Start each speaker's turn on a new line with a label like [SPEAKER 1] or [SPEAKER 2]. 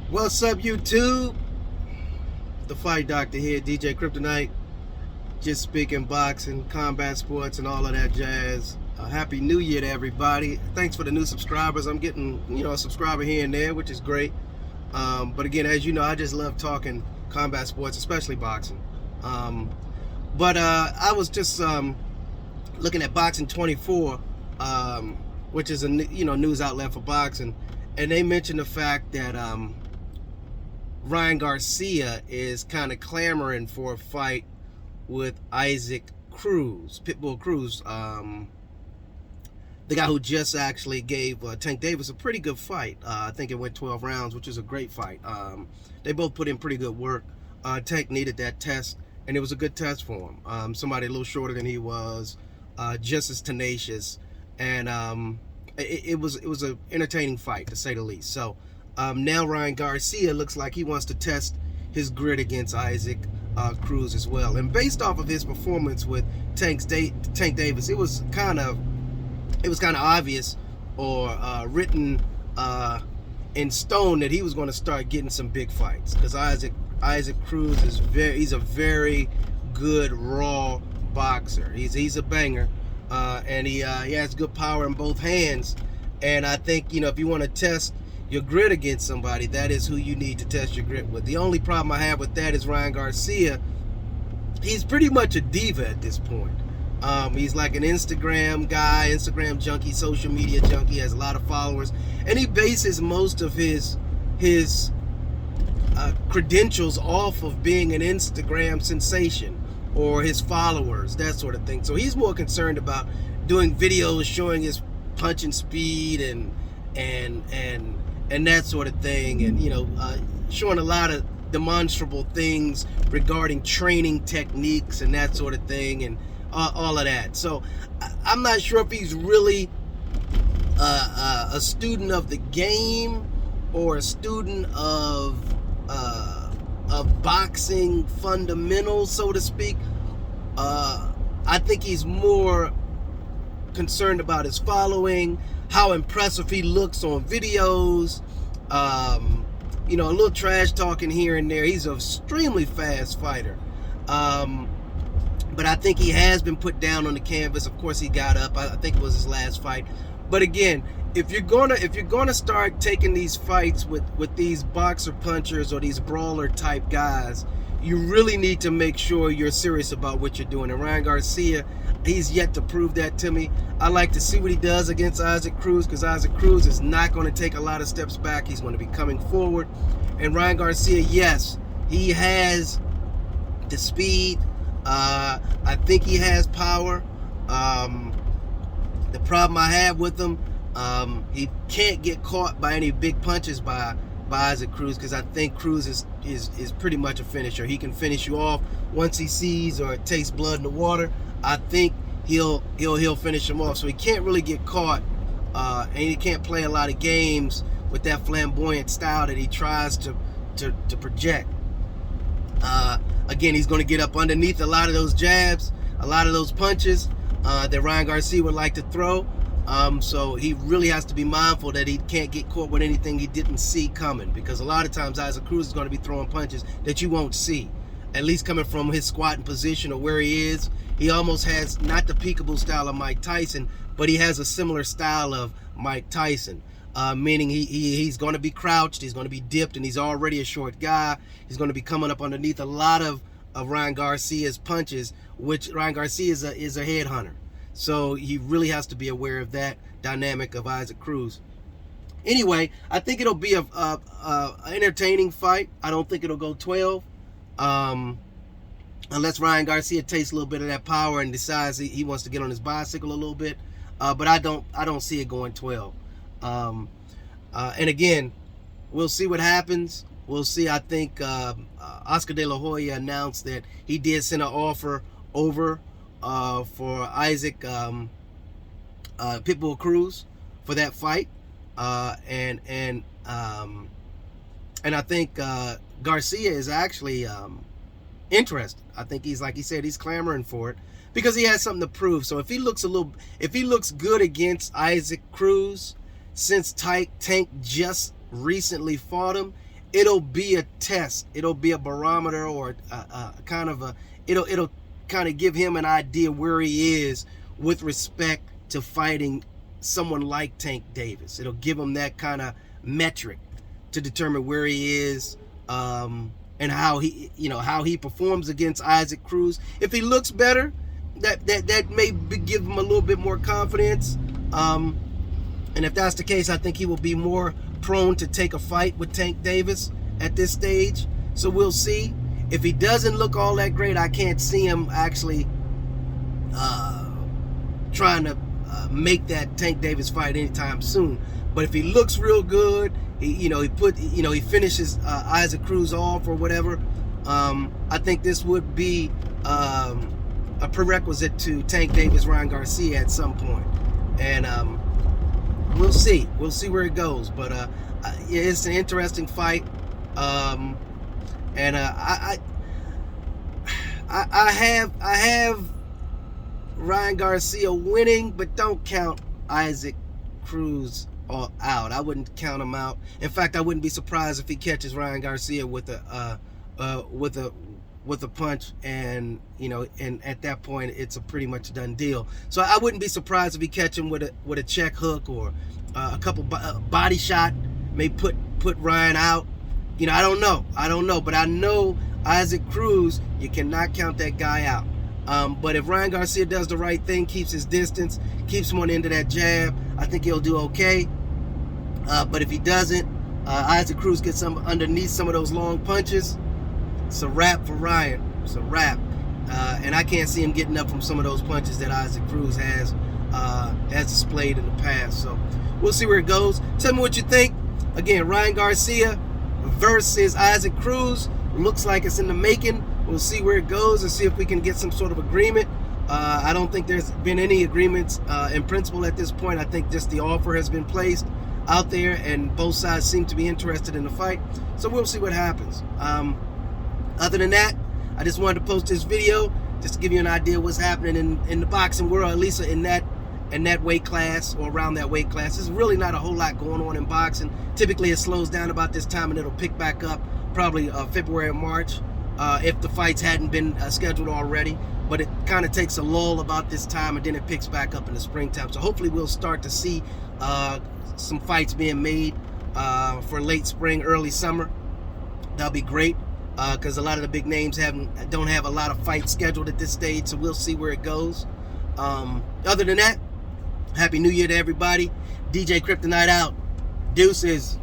[SPEAKER 1] What's up, YouTube? The Fight Doctor here, DJ Kryptonite. Just speaking boxing, combat sports, and all of that jazz. Happy New Year to everybody. Thanks for the new subscribers. I'm getting, a subscriber here and there, which is great. But again, as you know, I just love talking combat sports, especially boxing. I was just looking at Boxing 24, which is a news outlet for boxing, and they mentioned the fact that Ryan Garcia is kind of clamoring for a fight with Isaac Cruz, Pitbull Cruz, the guy who just actually gave Tank Davis a pretty good fight. I think it went 12 rounds, which is a great fight. They both put in pretty good work. Tank needed that test, and it was a good test for him. Somebody a little shorter than he was, just as tenacious, and it was an entertaining fight, to say the least. So now Ryan Garcia looks like he wants to test his grit against Isaac Cruz as well. And based off of his performance with Tank Davis, it was kind of obvious or written in stone that he was going to start getting some big fights, because Isaac Cruz he's a very good raw boxer. He's a banger, and he has good power in both hands. And I think, if you want to test your grit against somebody, that is who you need to test your grit with. The only problem I have with that is Ryan Garcia. He's pretty much a diva at this point. He's like an Instagram guy, Instagram junkie, social media junkie, has a lot of followers, and he bases most of his credentials off of being an Instagram sensation or his followers, that sort of thing. So he's more concerned about doing videos showing his punching speed and that sort of thing, and showing a lot of demonstrable things regarding training techniques and that sort of thing, and all of that. So I'm not sure if he's really a student of the game or a student of boxing fundamentals, so to speak. I think he's more concerned about his following, how impressive he looks on videos, a little trash talking here and there. He's an extremely fast fighter, but I think he has been put down on the canvas. Of course, he got up. I think it was his last fight. But again, if you're gonna start taking these fights with these boxer punchers or these brawler type guys, you really need to make sure you're serious about what you're doing. And Ryan Garcia, he's yet to prove that to me. I like to see what he does against Isaac Cruz, because Isaac Cruz is not going to take a lot of steps back. He's going to be coming forward. And Ryan Garcia, yes, he has the speed. I think he has power. The problem I have with him, he can't get caught by any big punches by Isaac Cruz, because I think Cruz is pretty much a finisher. He can finish you off once he sees or tastes blood in the water. I think he'll finish him off. So he can't really get caught, and he can't play a lot of games with that flamboyant style that he tries to project. Again, he's going to get up underneath a lot of those jabs, a lot of those punches that Ryan Garcia would like to throw. So he really has to be mindful that he can't get caught with anything he didn't see coming, because a lot of times Isaac Cruz is going to be throwing punches that you won't see, at least coming from his squatting position or where he is. He almost has not the peekaboo style of Mike Tyson, but he has a similar style of Mike Tyson, meaning he's going to be crouched, he's going to be dipped, and he's already a short guy. He's going to be coming up underneath a lot of Ryan Garcia's punches, which Ryan Garcia is a headhunter. So he really has to be aware of that dynamic of Isaac Cruz. Anyway, I think it'll be an entertaining fight. I don't think it'll go 12. Unless Ryan Garcia tastes a little bit of that power and decides he wants to get on his bicycle a little bit. But I don't see it going 12. And again, we'll see what happens. We'll see. I think Oscar De La Hoya announced that he did send an offer over for Isaac Pitbull Cruz for that fight, and I think Garcia is actually interested. I think he's, like he said, he's clamoring for it because he has something to prove. So if he looks good against Isaac Cruz, since Tank just recently fought him, it'll be a test. It'll be a barometer, or kind of a, it'll kind of give him an idea where he is with respect to fighting someone like Tank Davis. It'll give him that kind of metric to determine where he is, and how he performs against Isaac Cruz. If he looks better, that may give him a little bit more confidence. And if that's the case, I think he will be more prone to take a fight with Tank Davis at this stage. So we'll see. If he doesn't look all that great, I can't see him actually trying to make that Tank Davis fight anytime soon. But if he looks real good, he finishes Isaac Cruz off or whatever, I think this would be a prerequisite to Tank Davis Ryan Garcia at some point. And we'll see where it goes. But it's an interesting fight. And I have Ryan Garcia winning, but don't count Isaac Cruz out. I wouldn't count him out. In fact, I wouldn't be surprised if he catches Ryan Garcia with a punch, and and at that point it's a pretty much done deal. So I wouldn't be surprised if he catch him with a check hook or a couple body shot, may put Ryan out. I don't know, but I know Isaac Cruz, you cannot count that guy out. But if Ryan Garcia does the right thing, keeps his distance, keeps one into that jab, I think he'll do okay. But if he doesn't, Isaac Cruz gets underneath some of those long punches, it's a wrap for Ryan. It's a wrap. And I can't see him getting up from some of those punches that Isaac Cruz has displayed in the past. So we'll see where it goes. Tell me what you think. Again, Ryan Garcia versus Isaac Cruz. Looks like it's in the making. We'll see where it goes and see if we can get some sort of agreement. I don't think there's been any agreements in principle at this point. I think just the offer has been placed out there, and both sides seem to be interested in the fight. So we'll see what happens. Other than that, I just wanted to post this video just to give you an idea of what's happening in the boxing world, at least in that weight class or around that weight class. There's really not a whole lot going on in boxing. Typically it slows down about this time, and it'll pick back up probably February or March if the fights hadn't been scheduled already. But it kind of takes a lull about this time, and then it picks back up in the springtime. So hopefully we'll start to see some fights being made for late spring, early summer. That'll be great, because a lot of the big names don't have a lot of fights scheduled at this stage. So we'll see where it goes. Other than that, Happy New Year to everybody. DJ Kryptonite out. Deuces.